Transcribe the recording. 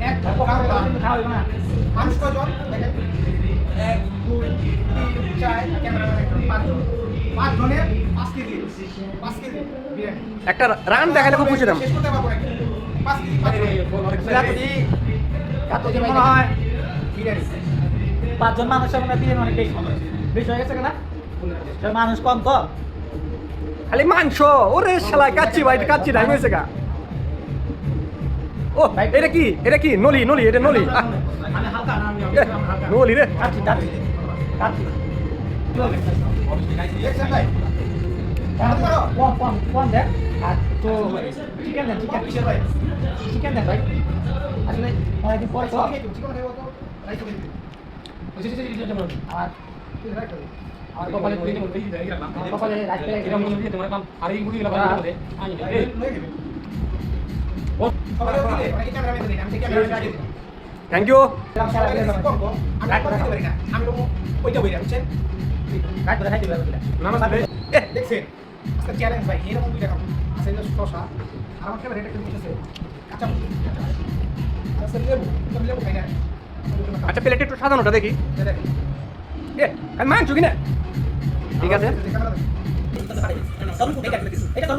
এক খাওয়া না মানুষ কয়জন দেখেন 1 2 3 4 ক্যামেরাম্যান 5 জনের 5 কেজি বিরিয়ানি একটা রান দেখালে খুব খুশি দাম। শেষ করতে পারবো নাকি 5 কেজি এত যে মনে হয় বিরিয়ানি 5 জন মানুষের মনে বিরিয়ানি অনেক বেশি হয়ে গেছে না মানুষ কম তো খালি মাংস ওরে শালা কাচ্চি ভাই কাচ্চি নাই হয়েছে গা। ও এটা কি নলি এটা নলি আমি হালকা না আমি হালকা নলি রে। কাচ্চি দেখছেন ভাই কোন দেখ আর তো চিকেন দেন চিকেন দেন ভাই আসলে অনেকদিন পরে তো চিকেন খাইবো তো রাইস করে দিবি আমার আমার কপালে পুরি দিতে বলতে আমার কপালে রাইস পেলে এটা মনে দিয়ে তোমার কাম আর এই গুলি লাগা বলে আনি এই লয়ে দিবি ও সবাই দিলে মানে ক্যামেরাম্যান দিলে আমি ক্যামেরাম্যান আগে দিই থ্যাংক ইউ। আমি কথা দিতে পারি না আমি লোক ওইটা বইরা বুঝছেন রাইস করে খাইতে পারবে নমস্তে। দেখছেন আজকে চ্যালেঞ্জ ভাই এরকম দুইটা কাম আছে এটা শসা আর আমার ক্যামেরা এটা কিন্তু আছে কাঁচা আচ্ছা লেবু খাই না আচ্ছা প্লেটে একটু সাজানোটা দেখি। মাংস কিনা ঠিক আছে। এটা